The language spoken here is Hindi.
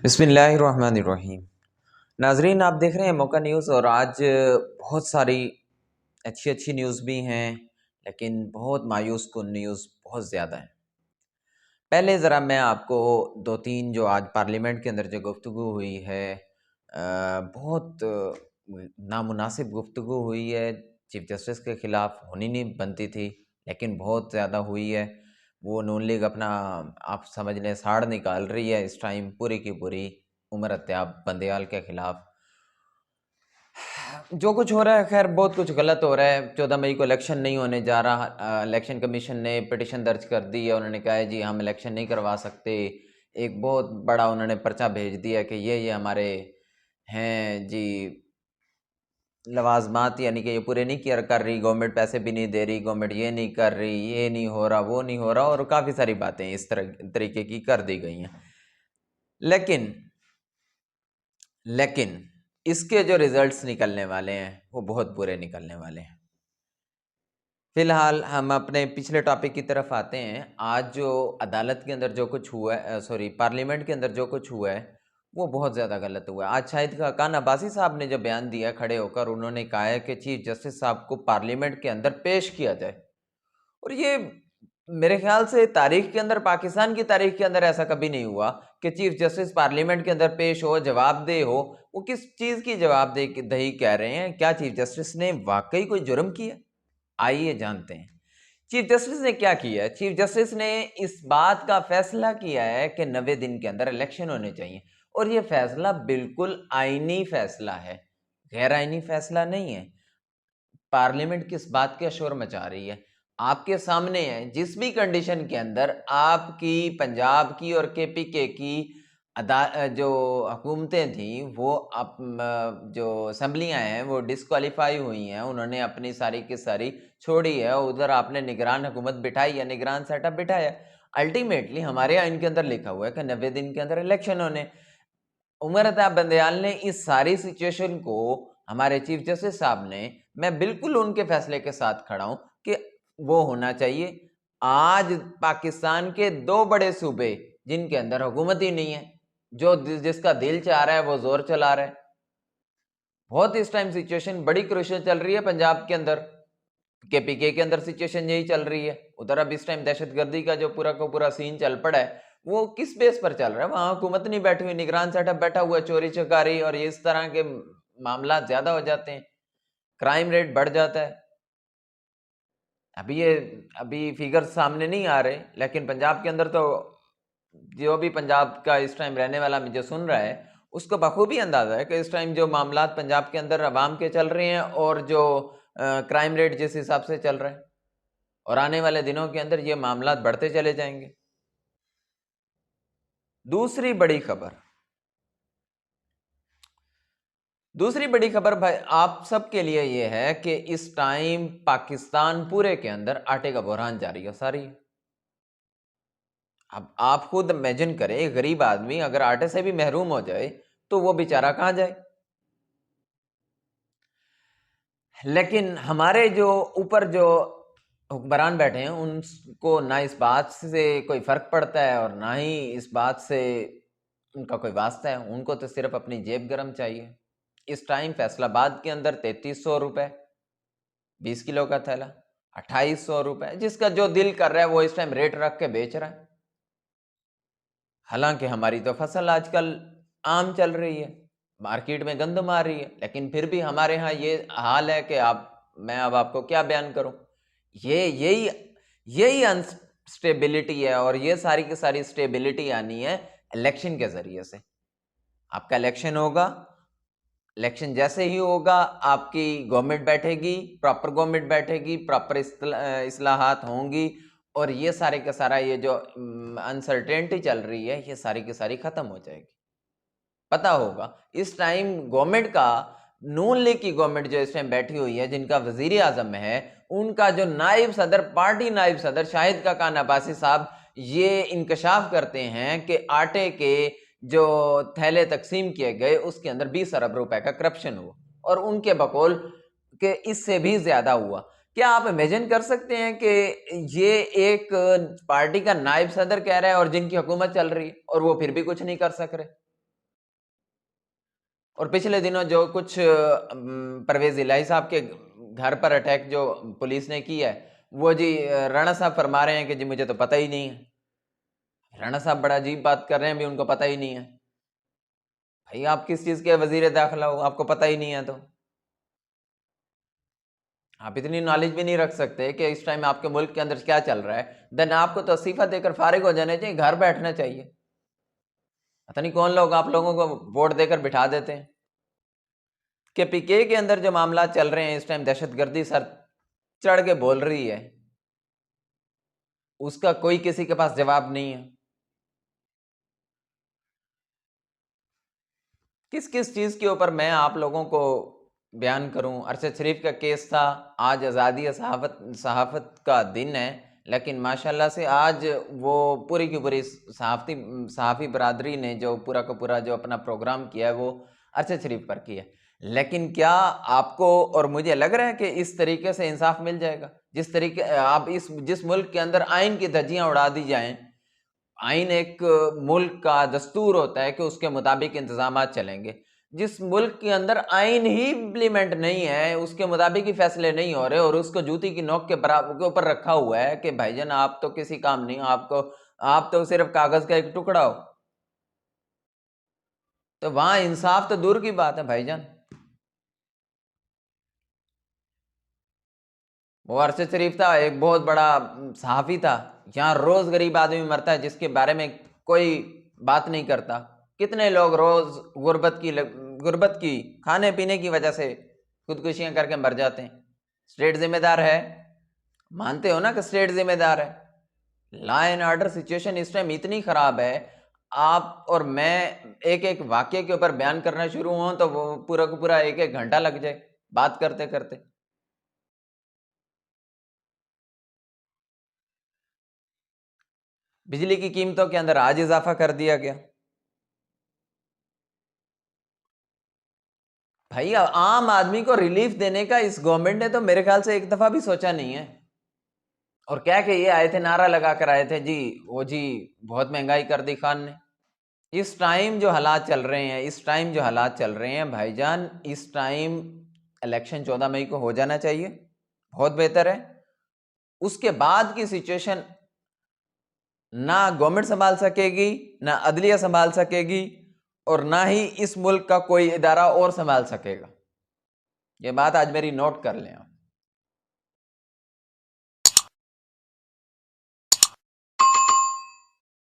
बिस्मिल्लाहिर्रहमानिर्रहीम। नाजरीन, आप देख रहे हैं मौका न्यूज़ और आज बहुत सारी अच्छी अच्छी न्यूज़ भी हैं, लेकिन बहुत मायूस कुन न्यूज़ बहुत ज़्यादा है। पहले ज़रा मैं आपको दो तीन जो आज पार्लियामेंट के अंदर जो गुफ्तगू हुई है, बहुत नामुनासिब गुफ्तगू हुई है। चीफ जस्टिस के ख़िलाफ़ होनी नहीं बनती थी, लेकिन बहुत ज़्यादा हुई है। वो नून लीग अपना, आप समझ लें, साड़ निकाल रही है इस टाइम पूरी की पूरी उमर अत्याब बंदयाल के ख़िलाफ़। जो कुछ हो रहा है, खैर बहुत कुछ गलत हो रहा है। 14 मई को इलेक्शन नहीं होने जा रहा। इलेक्शन कमीशन ने पिटिशन दर्ज कर दी है। उन्होंने कहा है जी हम इलेक्शन नहीं करवा सकते। एक बहुत बड़ा उन्होंने पर्चा भेज दिया कि ये हमारे हैं जी लवाजमात, यानी कि ये पूरे नहीं कर रही गवर्नमेंट, पैसे भी नहीं दे रही गवर्नमेंट, ये नहीं कर रही, ये नहीं हो रहा, वो नहीं हो रहा, और काफ़ी सारी बातें इस तरीके की कर दी गई हैं। लेकिन लेकिन इसके जो रिजल्ट्स निकलने वाले हैं वो बहुत बुरे निकलने वाले हैं। फिलहाल हम अपने पिछले टॉपिक की तरफ आते हैं। आज जो अदालत के अंदर जो कुछ हुआ है, सॉरी, पार्लियामेंट के अंदर जो कुछ हुआ है वो बहुत ज़्यादा गलत हुआ है। आज शाहिद खाकान अब्बासी साहब ने जो बयान दिया खड़े होकर, उन्होंने कहा है कि चीफ जस्टिस साहब को पार्लियामेंट के अंदर पेश किया जाए। और ये मेरे ख्याल से तारीख के अंदर, पाकिस्तान की तारीख के अंदर ऐसा कभी नहीं हुआ कि चीफ जस्टिस पार्लियामेंट के अंदर पेश हो, जवाबदेह हो। वो किस चीज़ की जवाबदेही कह रहे हैं? क्या चीफ जस्टिस ने वाकई कोई जुर्म किया? आइए जानते हैं चीफ जस्टिस ने क्या किया है। चीफ जस्टिस ने इस बात का फैसला किया है कि 90 दिन के अंदर इलेक्शन होने चाहिए, और ये फैसला बिल्कुल आईनी फैसला है, गैर आईनी फैसला नहीं है। पार्लियामेंट किस बात का शोर मचा रही है? आपके सामने है, जिस भी कंडीशन के अंदर आपकी पंजाब की और केपीके की जो हुकूमतें थी, वो जो असम्बलियाँ हैं वो डिसक्वालीफाई हुई हैं, उन्होंने अपनी सारी की सारी छोड़ी है, उधर आपने निगरान हुकूमत बिठाई है, निगरान सेटअप बिठाया। अल्टीमेटली हमारे यहाँ इनके अंदर लिखा हुआ है कि 90 दिन के अंदर इलेक्शन होने। उमर अता बंदयाल ने इस सारी सिचुएशन को, हमारे चीफ जस्टिस साहब ने, मैं बिल्कुल उनके फैसले के साथ खड़ा हूं कि वो होना चाहिए। आज पाकिस्तान के दो बड़े सूबे जिनके अंदर हुकूमत ही नहीं है, जो जिसका दिल चाह रहा है वो जोर चला रहा है। बहुत इस टाइम सिचुएशन बड़ी क्रूशियल चल रही है पंजाब के अंदर। केपीके के अंदर सिचुएशन यही चल रही है। उधर अब इस टाइम दहशतगर्दी का जो पूरा का पूरा सीन चल पड़ा है, वो किस बेस पर चल रहा है? वहां हुकूमत नहीं बैठी हुई, निगरान सेटअप बैठा हुआ है, चोरी चकारी और ये इस तरह के मामला ज्यादा हो जाते हैं, क्राइम रेट बढ़ जाता है। अभी फिगर सामने नहीं आ रहे, लेकिन पंजाब के अंदर तो जो भी पंजाब का इस टाइम रहने वाला जो सुन रहा है, उसको बखूबी अंदाजा है कि इस टाइम जो मामला पंजाब के अंदर अवाम के चल रहे हैं और जो क्राइम रेट जिस हिसाब से चल रहा है, और आने वाले दिनों के अंदर ये मामला बढ़ते चले जाएंगे। दूसरी बड़ी खबर दूसरी बड़ी खबर भाई आप सबके लिए ये है कि इस टाइम पाकिस्तान पूरे के अंदर आटे का बहरान जारी है सारी। अब आप खुद इमेजिन करें, एक गरीब आदमी अगर आटे से भी महरूम हो जाए तो वो बेचारा कहां जाए। लेकिन हमारे जो ऊपर जो हुक्मरान बैठे हैं, उनको ना इस बात से कोई फर्क पड़ता है और ना ही इस बात से उनका कोई वास्ता है। उनको तो सिर्फ अपनी जेब गरम चाहिए। इस टाइम फैसलाबाद के अंदर 3300 रुपए 20 किलो का थैला, 2800 रुपए, जिसका जो दिल कर रहा है वो इस टाइम रेट रख के बेच रहा है। हालांकि हमारी तो फसल आजकल आम चल रही है, मार्केट में गंदम आ रही है, लेकिन फिर भी हमारे यहाँ ये हाल है कि आप, मैं अब आपको क्या बयान करूं। ये यही यही अनस्टेबिलिटी है, और ये सारी की सारी स्टेबिलिटी आनी है इलेक्शन के जरिए से। आपका इलेक्शन होगा, इलेक्शन जैसे ही होगा आपकी गवर्नमेंट बैठेगी, प्रॉपर गवर्नमेंट बैठेगी, प्रॉपर इस्लाहात होंगी, और ये सारे का सारा ये जो अनसर्टेनिटी चल रही है, ये सारी की सारी खत्म हो जाएगी। पता होगा इस टाइम गवर्नमेंट का, नून लीग की गवर्नमेंट जो इस टाइम बैठी हुई है, जिनका वजीर आजम है, उनका जो नायब सदर, पार्टी नायब सदर शाहिद खाकान अब्बासी साहब, ये इंकशाफ करते हैं कि आटे के जो थैले तकसीम किए गए उसके अंदर 20 अरब रुपए का करप्शन हुआ, और उनके बकौल के इससे भी ज्यादा हुआ। क्या आप इमेजिन कर सकते हैं कि ये एक पार्टी का नायब सदर कह रहा है और जिनकी हुकूमत चल रही है, और वो फिर भी कुछ नहीं कर सक रहे? और पिछले दिनों जो कुछ परवेज इलाही साहब के घर पर अटैक जो पुलिस ने किया है, वो जी राणा साहब फरमा रहे हैं कि जी मुझे तो पता ही नहीं है। राणा साहब बड़ा अजीब बात कर रहे हैं, भी उनको पता ही नहीं है। भाई आप किस चीज के वजीर दाखिला हो, आपको पता ही नहीं है तो आप इतनी नॉलेज भी नहीं रख सकते कि इस टाइम आपके मुल्क के अंदर क्या चल रहा है। देन आपको तो इस्तीफा देकर फारिग हो जाने चाहिए, घर बैठना चाहिए। पता नहीं कौन लोग आप लोगों को वोट देकर बिठा देते हैं कि पीके के अंदर जो मामला चल रहे हैं इस टाइम, दहशतगर्दी सर चढ़ के बोल रही है, उसका कोई किसी के पास जवाब नहीं है। किस किस चीज के ऊपर मैं आप लोगों को बयान करूं। अरशद शरीफ का केस था, आज आज़ादी सहाफत का दिन है, लेकिन माशाल्लाह से आज वो पूरी की पूरी सहाफ़ी बरादरी ने जो पूरा का पूरा जो अपना प्रोग्राम किया है वो अरशद शरीफ पर किया। लेकिन क्या आपको और मुझे लग रहा है कि इस तरीके से इंसाफ मिल जाएगा? जिस तरीके आप जिस मुल्क के अंदर आइन की धज्जियां उड़ा दी जाएं, आइन एक मुल्क का दस्तूर होता है कि उसके मुताबिक इंतजाम चलेंगे। जिस मुल्क के अंदर आइन ही इम्प्लीमेंट नहीं है, उसके मुताबिक ही फैसले नहीं हो रहे और उसको जूती की नोक के बराबर के ऊपर रखा हुआ है कि भाईजान आप तो किसी काम नहीं, आप तो सिर्फ कागज का एक टुकड़ा हो, तो वहां इंसाफ तो दूर की बात है भाईजान। वो अरशद शरीफ था, एक बहुत बड़ा सहाफ़ी था। यहाँ रोज गरीब आदमी मरता है जिसके बारे में कोई बात नहीं करता। कितने लोग रोज गुर्बत की खाने पीने की वजह से खुदकुशियां करके मर जाते हैं। स्टेट जिम्मेदार है, मानते हो ना कि स्टेट जिम्मेदार है। लॉ एंड ऑर्डर सिचुएशन इस टाइम इतनी खराब है, आप और मैं एक एक वाक्य के ऊपर बयान करना शुरू हो तो वो पूरा का पूरा एक एक घंटा लग जाए बात करते करते। बिजली की कीमतों के अंदर आज इजाफा कर दिया गया। भाई आम आदमी को रिलीफ देने का इस गवर्नमेंट ने तो मेरे ख्याल से एक दफा भी सोचा नहीं है। और क्या कि ये आए थे, नारा लगा कर आए थे जी, वो जी बहुत महंगाई कर दी खान ने। इस टाइम जो हालात चल रहे हैं, इस टाइम जो हालात चल रहे हैं भाईजान, इस टाइम इलेक्शन 14 मई को हो जाना चाहिए, बहुत बेहतर है। उसके बाद की सिचुएशन ना गवर्नमेंट संभाल सकेगी, ना अदलिया संभाल सकेगी, और ना ही इस मुल्क का कोई इदारा और संभाल सकेगा। ये बात आज मेरी नोट कर लें आप।